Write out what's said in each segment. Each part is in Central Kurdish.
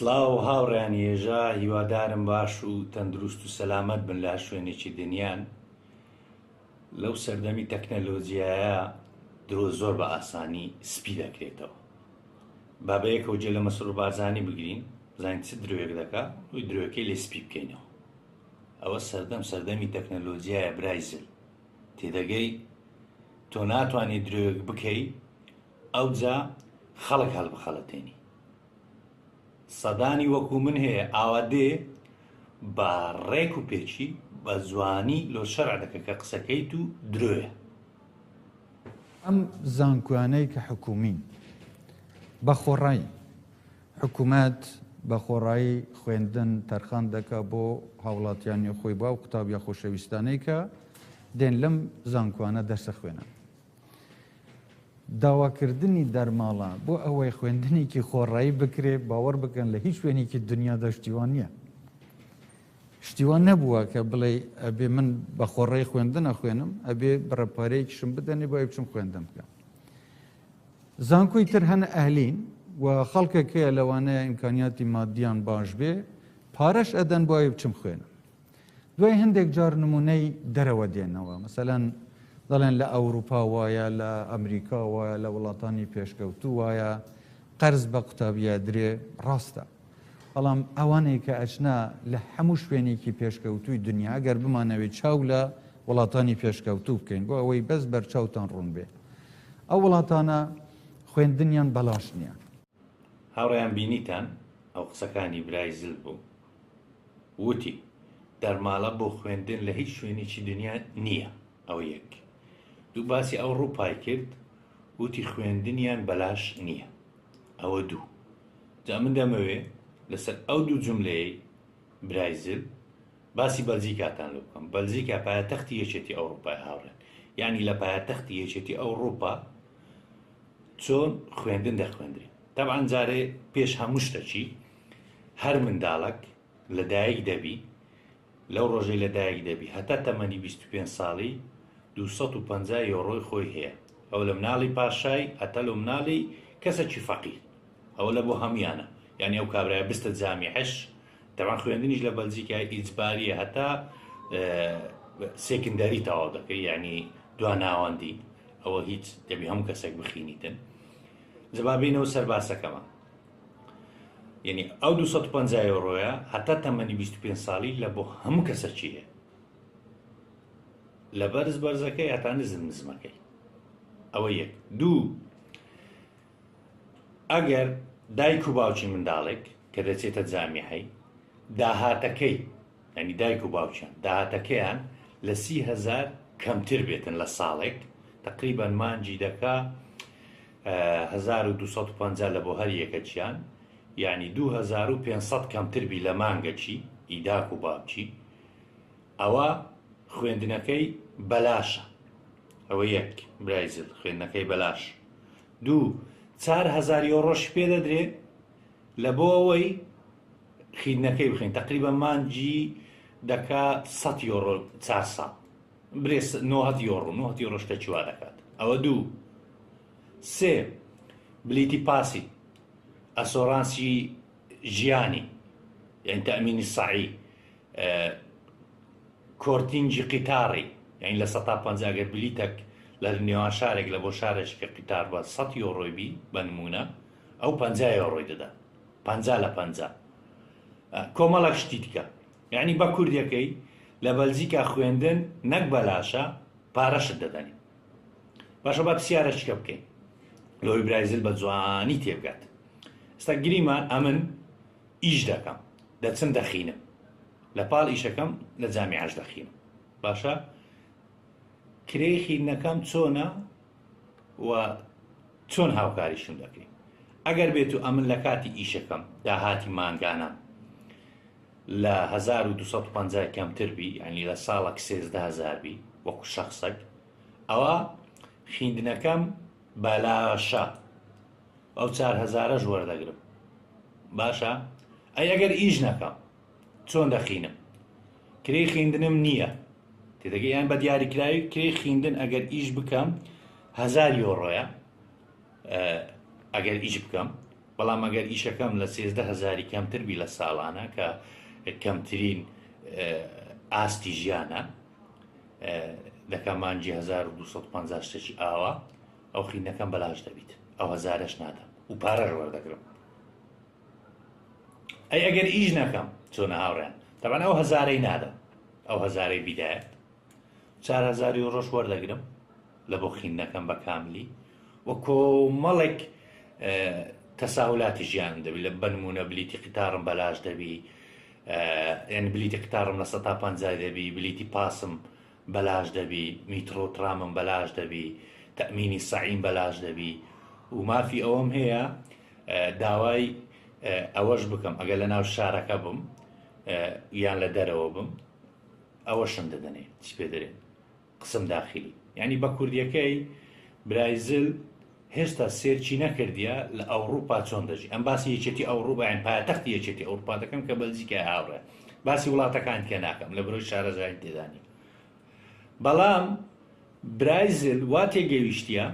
سڵاو هاوڕێیان هێژا هیوادارم باش و تەندروست و سەلامەت بن لا شوێنێکی دنیان. لەو سەردەمی تەکنەلۆجیایە درۆ زۆر بە ئاسانی سپی دەکرێتەوە. با بەیەکەوە جێ لە مەسڕ و بارزانی بگرین بزانین چ درۆیەک دەکات و درۆیەکەی لێ سپی بکەینەوە. ئەوە سەردەمی تەکنەلۆجیایە برایزل. تێدەگەی تۆ ناتوانێت درۆیەک بکەی ئەوجا خەڵک هەڵبخەڵەتێنی. سەدانی وەکو من هەیە ئاوادێ بە ڕێک و پێچی بە جوانی لۆ شەرع دەکە کە قسەکەیت و درۆیە. ئەم زانکوانەی کە حکومین بە خۆڕایی حکوومەت بە خۆڕایی خوێندن تەرخان دەکا بۆ هاوڵاتیانی خۆی با و قوتابیا خۆشەویستانەی کە دێن لەم زانکوانە دەرسە خوێنن. داواکردنی دەرماڵە بۆ ئەوەی خوێندنێکی خۆڕایی بکرێ باوەڕ بکەن لە هیچ شوێنێکی دنیادا شتیوان نییە. شتیوان نەبووە کە بڵێ ئەبێ من بە خۆڕایی خوێندنە خوێنم ئەبێ بڕەپارەیەکیشم بدەنێ بۆ بچم خوێندەم بکەم. زانکۆی تر هەنە ئەهلین و خەڵکێکەیە لەوانەیە ئیمکانیاتی مادیان باش بێ پارەش ئەدەن بۆ بچم خوێنم. دوای هەندێک جار نمونەی دەرەوە دێنەوە، مەسەلەن دەڵێن لە ئەوروپا وایە، لە ئەمریکا وایە، لە وڵاتانی پێشکەوتوو وایە قەرز بە قوتابیە درێ. ڕاستە، بەڵام ئەوانەی کە ئەچنا لە هەموو شوێنێکی پێشکەوتووی دنیا ئەگەر بمانەوێت چاو لە وڵاتانی پێشکەوتوو بکەین بۆ ئەوەی بەس بەرچاوتان ڕوون بێ، ئەو وڵاتانە خوێندنیان بەلاش نییە. هاوڕێیان بینیتان ئەو قسەکانی برایزل بوو، وتی دەرماڵە بۆ خوێندن لە هیچ شوێنێکی دنیا نییە. ئەو یەک. دوو باسی ئەوڕۆپای کرد، وتی خوێندنیان بەلاش نییە. ئەوە دوو. جا من دەمەوێ لەسەر ئەو دوو جملەیە برایزل باسی بەلجیکاتان لێ بکەم. بەلجیکا پایتەختی یەکێتی ئەوڕۆپای هاوڕێن، یعنی لە پایتەختی یەکێتی ئەوڕۆپا چۆن خوێندن دەخوێندرێت. تەبعاً جارێ پێش هەموو شتێکی هەر منداڵک لەدایک دەبی، لەو ڕۆژەی لەدایک دەبی هەتا تەمەنی 25 ساڵی 250 یۆڕۆی خۆی هەیە. ئەو لە مناڵی پاشای هەتا لە مناڵی کەسێکی فەقیر. ئەوە لە بۆ هەمویانە، یعنی ئەو کابرایە بستە جامیعەش. تەبعاً خوێندنیش لە بەلجیکا ئیجباریە هەتا سێکندەری تەواو دەکەی، یعنی دواناوەندی. ئەوە هیچ دەبی هەموو کەسێک بخینیتن. جەبابینەوە سەر باسەکەمە، یعنی ئەو 250 یۆڕۆیە هەتا تەمەنی 25 ساڵی لە بۆ هەموو کەسەکی هەیە. لە بەرزەکەی هەتا نزمەکەی. ئەوە یەک. دوو، ئەگەر دایک و باوکی منداڵێک کە دەچێتە جامیعەی داهاتەکەی، یعنی دایک و باوکیان داهاتەکەیان لە 30,000 کەمتر بێتن لە ساڵێک، تقریبەن مانجی دەکا 1250 لە بۆ هەر یەکەچیان، یعنی 2500 کەمتر بی لە مانگەچی ئیداک و باوکی، ئەوە خوێندنەکەی بەلاشە. ئەوە یەک برایزل، خوێندنەکەی بەلاش. دوو، 4000 یۆڕۆش پێ دەدرێت لە بۆ ئەوەی خیدنەکەی بخین، تقریبەن مانجی دەکا 100 یۆڕۆ 4 ساڵ برێ 90 یۆڕۆ 90 یۆڕۆشتە چوا دەکات. ئەوە دوو. سێ، بلیتی پاسی ئەسۆرانسی ژیانی، یعنی تەمینی سەعی، کۆرتینجی قیتاری، یعنی لە 150 ئەگەر بلیتێک لە نێوان شارێک لە بۆ شارێکە قیتار بە 100 یۆڕۆی بی بە نمونە، ئەو 50 یۆڕۆی دەدا. 50 لە 50 کۆمەڵک شتی دیکە. یعنی بە کوردیەکەی لە بەلجیکا خوێندن نەک بەلاشە، پارەشت دەدەنی. باشە با پرسیارەشکە بکەین لەوەی برایزل بە جوانی تێبگات. ئێستا گریمان ئەمن ئیش دەکەم، دەچم دەخینم، لە پاڵ ئیشەکەم لە جامیعەش دەخینم. باشە کرێی خینەکەم چۆنە و چۆن هاوکاریشم دەکەین. ئەگەر بێت و ئەمن لە کاتی ئیشەکەم داهاتی مانگانە لە 1250 کەمتر بی، یعنی لە ساڵێک 13000 بی وەکو شەخسێک، ئەوە خوێندنەکەم بەلاشە، ئەو 4000ەش وەردەگرم. باشە ئەگەر ئیش نەکەم چۆن دەخینم؟ کرێی خوێندنم نییە. تێدەگەیان بە دیاریکراوی کرێی خوێندن ئەگەر ئیش بکەم 1000 یۆڕۆیە. ئەگەر ئیش بکەم بەڵام ئەگەر ئیشەکەم لە 13,000 کەمتر بی لە ساڵانە کە کەمترین ئاستی ژیانە دەکەم مانجی 1250 شتێکی ئاوە ئەو خینەکەم بەلاش دەبیت ئەو هەزارش نادەم و پارە وەردەگرم. ئەی ئەگەر ئیش نەکەم چۆنە هاوڕێن تەبەن ئەو هەزارەی نادەم، ئەو هەزارەی بیدایەت 4,000 ڕۆژ وەردەگرم لە بۆ خینەکەم بە کاملی وە کۆمەڵێک تەساهولاتی ژیان دەبی لە بنمونە بلیتی قیتارم بەلاش دەبی، یعنی بلیتی قیتارم لە 150 دەبی، بلیتی پاسم بەلاش دەبی، میترۆ ترامم بەلاش دەبی، تەمینی سەعیم بەلاش دەبی و مافی ئەوەم هەیە داوای ئەوەش بکەم ئەگەر لە ناو شارەکە بم یان لە دەرەوە بم ئەوەشم دەدەنێ چی پێ دەرێن قسم داخلی، یعنی بە کوردیەکەی برایزل هێشتا سێرچی نەکردیە لە ئەوروپا چۆن دەژی. ئەم باسی یەکێتی ئەوروپا یان پایتەختی یەکێتی ئەوروپا دەکەم کە بەلجیکا هاوڕێ، باسی وڵاتەکان تێ ناکەم لە بەرەوەی شارەزای تێدانی. بەڵام برایزل وا تێگەیشتیە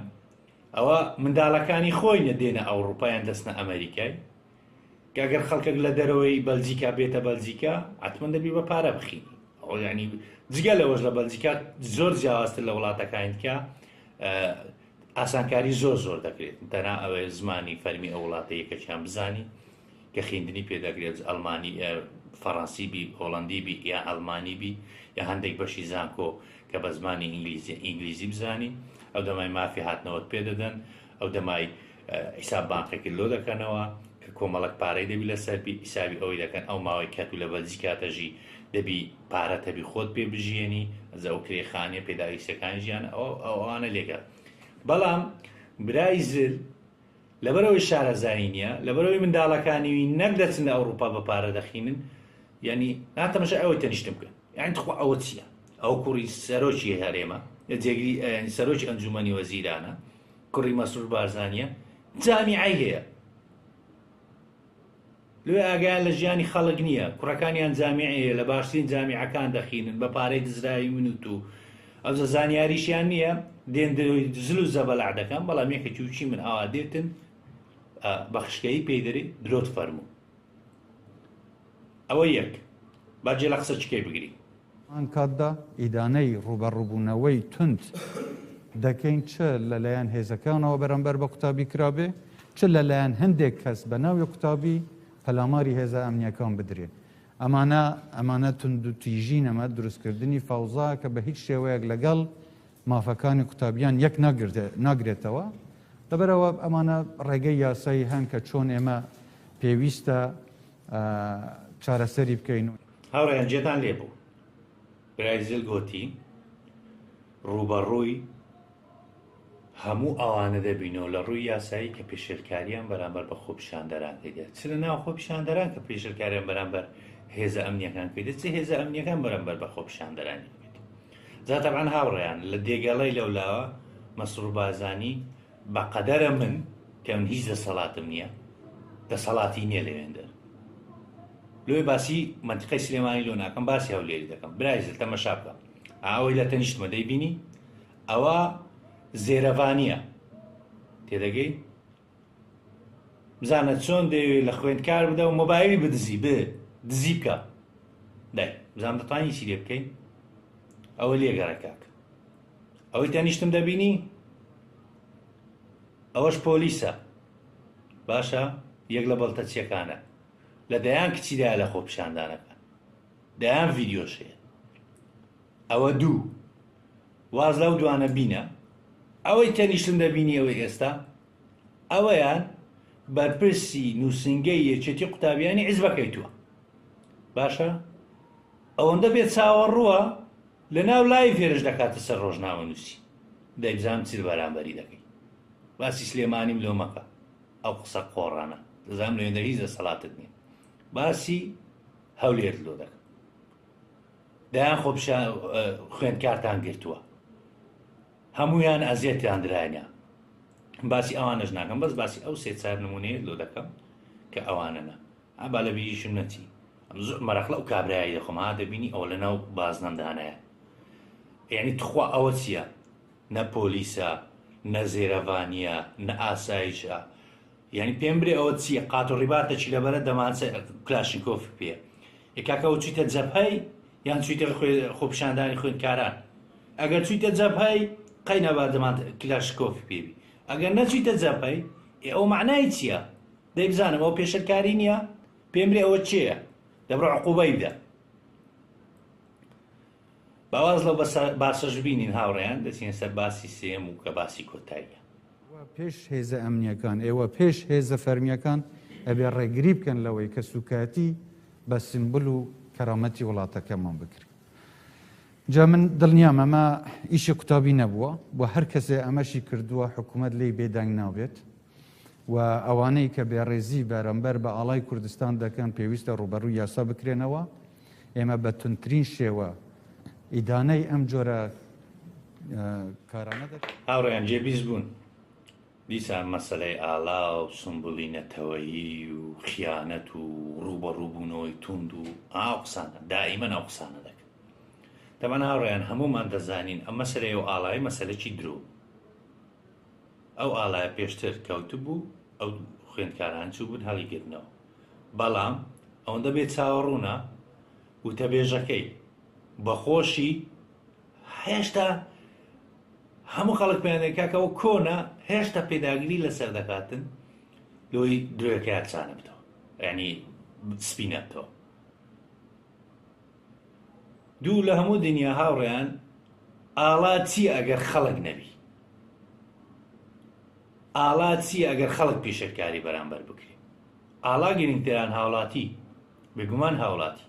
ئەوە منداڵەکانی خۆی نەدێنە ئەوروپایان دەستنە ئەمریکای کە ئەگەر خەڵکێک لە دەرەوەی بەلجیکا بێتە بەلجیکا حتمەن دەبی بە پارە بخینی. ینی جگە لەوەش لە بەلجیکا زۆر جیاوازتر لە وڵاتەکان کە ئاسانکاری زۆر دەکرێت تەنها ئەوەی زمانی فەرمی ئەو وڵاتە یەکەکیان بزانی کە خوێندنی پێدەگرێت ئەڵمانی فەڕەنسی بی هۆڵەندی بی یا ئەڵمانی بی یا هەندێک بەشی زانکۆ کە بە زمانی ئینگلیزی بزانی ئەو دەمای مافی هاتنەوەت پێدەدەن ئەو دەمای حیساب بانقێکی لۆ دەکەنەوە کە کۆمەڵک پارەی دەبی لەسەر حیسابی ئەوەی دەکەن ئەو ماوەی کات و لە بەلجیکاتەژی دەبی پارەتەبی خۆت پێ بژێنی ئەو کرێخانێ پێداویستەکانی ژیان ئەوانە لێگە. بەڵام برایزل لەبەرەوەی شارەزایی نییە لەبەرەوەی منداڵەکانیوی نەک دەچن لە ئەوروپا بە پارە دەخینن، یعنی ناتەمەشە ئەوەی تەنیشتم بکەن، یعنی تخوا ئەوە چییە؟ ئەو کوڕی سەرۆکی هەرێمە جێگری سەرۆکی ئەنجومەنی وەزیرانە کوڕی مەسرور بارزانیە جامیعەی هەیە لێ ئاگایان لە ژیانی خەڵک نییە، کوڕەکانیان جامیعەیە لە باشترین جامیعەکان دەخینن بە پارەی دزراوی منوت و ئەو زانیاریشیان نییە دێن زل و زەبەلاع دەکەن، بەڵام یەکێکی وچی من ئاوا دێتن بەخشکەی پێدەری درۆت فەرموو. ئەوە یەک باجێ لە قسە چکەی بگری ئەم کاتدا ئیدانەی ڕوبەڕووبوونەوەی تند دەکەین چ لەلایەن هێزەکانەوە بەرامبەر بە قوتابی کرابێ چ لەلایەن هەندێک کەس بە ناوی قوتابی پەلاماری هێزە ئەمنیەکان بدرێن. ئەمانە تند و تیژینەمە دروستکردنی فەوزا کە بە هیچ شێوەیەک لەگەڵ مافەکانی قوتابیان یەک ناگرێتەوە. لەبەرەوە ئەمانە ڕێگەی یاسایی هەن کە چۆن ئێمە پێویستە چارەسەری بکەین. هاوڕێیان جێتان لێبوو برایزل گوتی ڕوبەڕووی هەموو ئەوانە دەبینەوە لە ڕووی یاسایی کە پێشێرکاریان بەرامبەر بە خۆپیشاندەران دەدێت چ لە ناو خۆپیشاندەران کە پێشێرکاریان بەرامبەر هێزە ئەمنیەکان کردێت چ هێزە ئەمنیەکان بەرامبەر بە خۆپیشاندەرانی بێت. جا تەبعاً هاوڕێیان لە دێگەڵەی لەولاوە مەسرور بارزانی بەقەدەرە من کە من هیچ دەسەڵاتم نییە دەسەڵاتی نییە لەوێندەر لێ باسی منتیقەی سلێمانی لۆ ناکەم باسی هەولێری دەکەم. برایزل تەمەشا بکە ئەوەی لە تەنیشتمە دەیبینی ئەوە زێرەوانیە تێدەگەی بزانە چۆن دەوێت لە خوێندکار بدە و مۆبایلی بدزی دزی بکە دای بزان دەتوانی چی لێ بکەین ئەوە لێگەڕە کاک ئەوەی تەنیشتم دەبینی ئەوەش پۆلیسە باشە یەک لە بەڵتەچیەکانە لە دەیان کچیدا لە خۆپیشاندانەکە دەیان ڤیدیۆش هەیە ئەوە دوو واز لەو دوانە بینە ئەوەی تەنیشتم دەبینی ئەوەی ئێستا ئەوەیان بەرپرسی نووسنگەی یەکێتی قوتابیانی حیزبەکەیتووە باشە ئەوەندە بێت چاوەڕووە لە ناو لای فێرش دەکاتە سەر ڕۆژنامە نووسی دەیبزانم چی بەرامبەری دەکەی باسی سلێمانیم لۆ مەکە ئەو قسە قۆڕانە دەزانم لەوێندە هیچ دەسەڵاتت نییە باسی هەولێر لۆ دەکەم دایان خوێندکارتان گرتووە هەمویان ئەزیەتیان درایە باسی ئەوانەش ناکەم بەس باسی ئەو سێ چار نمونەیە لۆ دەکەم کە ئەوانەنە ئابا لە بیریشم نەچی زۆر مەرەخلە و کابرایی دەخۆم ها دەبینی ئەو لەناو بازنەمدانەیە یعنی تخوا ئەوە چییە نە پۆلیسە نە زێرەوانیە نە ئاسایشە یعنی پێم برێ ئەوە چیە قات و ڕیباتە چی لەبەرە دەمانچە کلاشنکۆف پێ کاکە ئەو چیتە جەبهەی یان چیتە خۆپشاندانی خوێندکاران ئەگەر چیتە جەبهەی قەی نەبا دەمان کلاشنکۆف پێبی ئەگەر نەچیتە جەبهەی ئەو معنای چییە دەی بزانم ئەو پێشەرکاری نییە پێم برێ ئەوە چییە دەبڕە عقوبەی بدە باواز لەو باسەش بینین هاوڕێیان دەچین سەر باسی سێم و کە باسی کۆتاییە پێش هێزە ئەمنیەکان ئێوە پێش هێزە فەرمیەکان ئەبێ ڕێگری بکەن لەوەی کە سوکاتی بە سمبل و کەرامەتی وڵاتەکەمان بکرێت جا من دڵنیام ئەمە ئیشی قوتابی نەبووە بۆ هەر کەسێ ئەمەشی کردووە حکوومەت لی بێدەنگ ناوێت و ئەوانەی کە بێڕێزی بەرەمبەر بە ئاڵای کوردستان دەکەن پێویستە ڕوبەڕووی یاسا بکرێنەوە ئێمە بە تونترین شێوە ئیدانەی ئەم جۆرە کارانە دەکەن هاوڕێیان جێبیست بوون دیسان مەسەلەی ئاڵا و سمبوڵینەتەوەیی و خیانەت و ڕوبەڕووبوونەوەی توند و ئاو قسانە دائیمەن ئەو قسانە دەکەن دەمان هاوڕێیان هەمومان دەزانین ئەم مەسەلەی و ئاڵایی مەسەلەکی درۆ ئەو ئاڵایە پێشتر کەوت بوو ئەو خوێندکاران چوو بوون هەڵیگرتنەوە بەڵام ئەوەندە بێت چاوەڕوونە وتەبێژەکەی بەخۆشی هێشتا هەموو خەڵک پێیانێک کاکەەوە کۆنا هێشتا پێداگیری لەسەر دەکاتن لۆی درۆیەکە یاچانە بتەوە ینی سپینە بتەوە دوو لە هەموو دنیا هاوڕێیان ئاڵا چی ئەگەر خەڵک نەبی ئاڵا چی ئەگەر خەڵک پیشەکاری بەرامبەر بکرێ ئاڵا گرنگتران هاوڵاتی بێگومان هاوڵاتی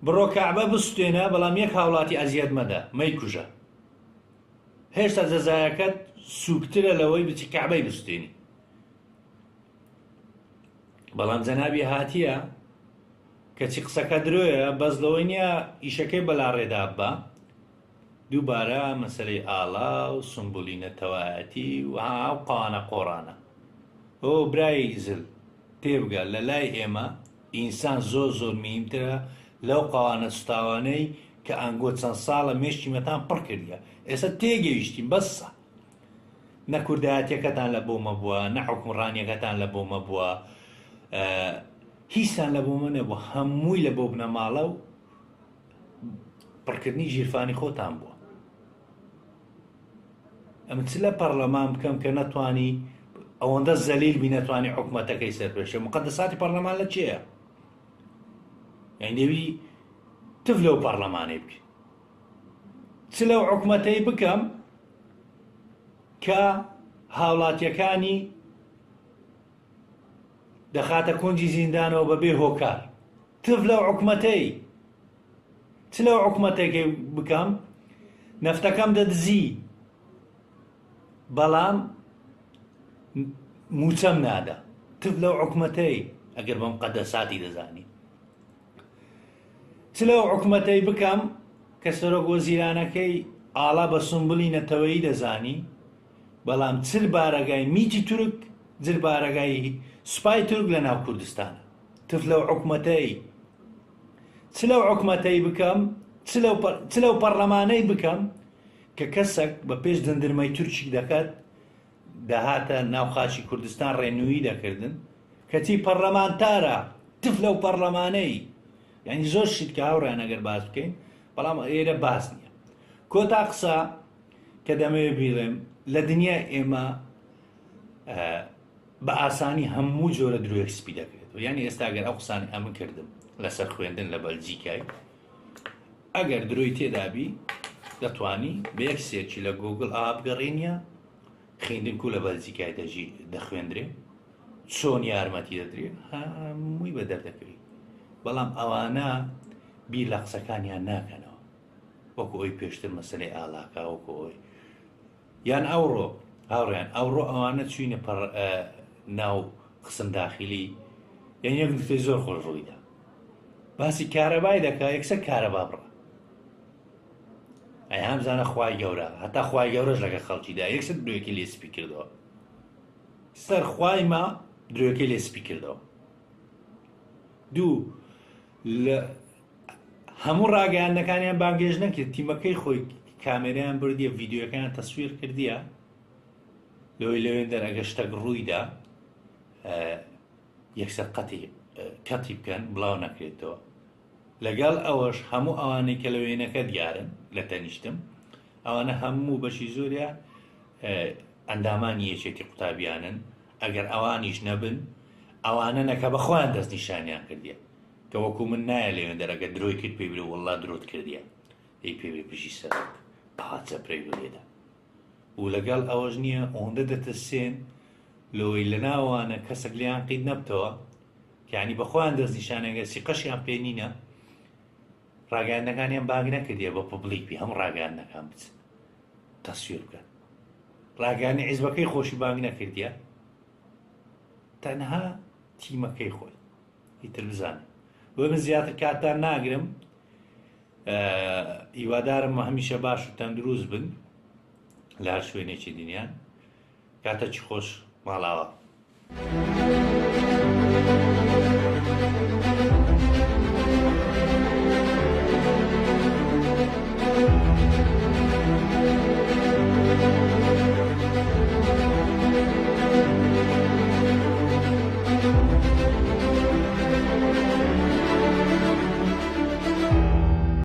بڕۆ کەعبە بستێنە بەڵام یەک هاوڵاتی ئەزیەت مەدە مەیکوژە هێشتا جەزایەکەت سووکترە لەوەی بچی کەعبەی بستێنی بەڵام جەنابی هاتیە کەچی قسەکە درۆیە بەس لەوەی نییە ئیشەکەی بەلاڕێدا بە دووبارە مەسەلەی ئاڵا و سمبولینەتەوایەتی و هاو قانە قۆڕانە ئۆ برای زل تێبگە لە لای ئێمە ئینسان زۆر زۆر میمترە لەو قاوانە سوتاوانەی کە ئەنگۆ چەند ساڵە مێشتیمەتان پڕ کردیە ئێستا تێگەیشتین بەسە نە کوردایەتەکەتان لە بۆمە بووە نە حکومڕانیەکەتان لە بۆمە بووە هیچتان لە بۆمە نەبووە هەمووی لە بۆ بنەماڵە و پڕکردنی ژیرفانی خۆتان بووە ئەمە چ لە پەرلەمان بکەم کە نەتوانی ئەوەندە زەلیل بی نەتوانی حکومەتەکەی سەرپێشێ مقەدەساتی پەرلەمان لە چییە یعنی تف لەو پەرلەمانەی بکە چ لەو حکومەتەی بکەم کە هاوڵاتیەکانی دەخاتە کۆنجی زیندانەوە بەبێ هۆکار تف لەو حکومەتەی چ لەو حکومەتێکی بکەم نەفتەکەم دەدزی بەڵام موچەم نادا تف لەو حکومەتەی ئەگەر بەم قەدەساتی دەزانی چ لەو حکومەتەی بکەم کە سەرۆک وەزیرانەکەی ئاڵا بە سمبولینەتەوەیی دەزانی بەڵام چل بارەگای میتی تورک جل بارەگای سوپای تورک لە ناو کوردستانە تف لەو حکومەتەی چ لەو حکومەتەی بکەم چ لەو پەرلەمانەی بکەم کە کەسێک بە پێش دەندرمەی تورکی دەکات دەهاتە ناو خاچی کوردستان ڕێنووی دەکردن کەچی پەرلەمانتارە تف لەو پەرلەمانەی یعنی زۆر شت کە هاوڕێیان ئەگەر باس بکەین بەڵام ئێرە باس نییە کۆتا قسە کە دەمەوێت بیڵێم لە دنیا ئێمە بە ئاسانی هەموو جۆرە درۆیەک سپی دەکرێتەوە یعنی ئێستا ئەگەر ئەو قسانی ئەمن کردم لەسەر خوێندن لە بەلجیکای ئەگەر درۆی تێدابی دەتوانی بە یەک سێرچی لە گۆگڵ ئابگەڕێنیە خوێندنکو لە بەلجیکای دەخوێندرێ چۆن یارمەتی دەدرێت هەمووی بە دەردەکەوی بەڵام ئەوانە بیر لە قسەکانیان ناکەنەوە وەکو ئەوی پێشتر مەسەلەی ئاڵاکە وەکو ئەوی یان ئەوڕۆ هاوڕێیان ئەوڕۆ ئەوانە چوینە ناو قسم داخلی یان یەک نکتەی زۆر خۆش ڕوویدا باسی کارەبای دەکا یەکسەر کارەبا بڕە ئەی هەمزانە خوای گەورە هەتا خوای گەورەش لەگە خەڵکیدا یەکسەر درۆیەکی لێ سپی کردەوە سەر خوای ما درۆیەکەی لێ سپی کردەوە دوو لە هەموو ڕاگەیاندەکانیان بانگێژ نەکرد تیمەکەی خۆی کامێرەیان بردیە ڤیددیۆەکەیان تەسویر کردیە لەوێندەر ئەگە شتێک ڕوویدا یەکسەر کەتی بکەن بڵاو نەکرێتەوە. لەگەڵ ئەوەش هەموو ئەوانەی کە لە وێنەکە دیارن لە تەنیشتم، ئەوانە هەموو بەشی زۆریا ئەندامانی یەکێتی قوتابیانن. ئەگەر ئەوانیش نەبن ئەوانە نەکە بەخۆیان دەست نیشانیان کردیە کە وەکو من نایە لەوێندەرەگە درۆی کرد پێی برێ وەڵڵا درۆت کردیە ئەی پێوێ پشی سەرک پاچە پرەی بێدا و لەگەڵ ئەوەش نییە ئەوەندە دەتەسێن لەوەی لە ناوانە کەسێک لیان قید نەبتەوە کەیانی بەخۆیان دەست نیشانەگە سیقەشیان پێ نینە ڕاگەاندنەکانیان باگ نەکردیە بە پبلیکپی هەموو ڕاگەاندنەکان بچ تەسویر بکەن ڕاگەاندنی حیزبەکەی خۆشی باگ نەکردیە تەنها تیمەکەی خۆی ئیتر بزانێ بۆ من زیاتر کاتان ناگرم هیوادارم هەمیشە باش و تەندروست بن لە هەر شوێنێکی دنیان کاتە چی خۆش ماڵاوە.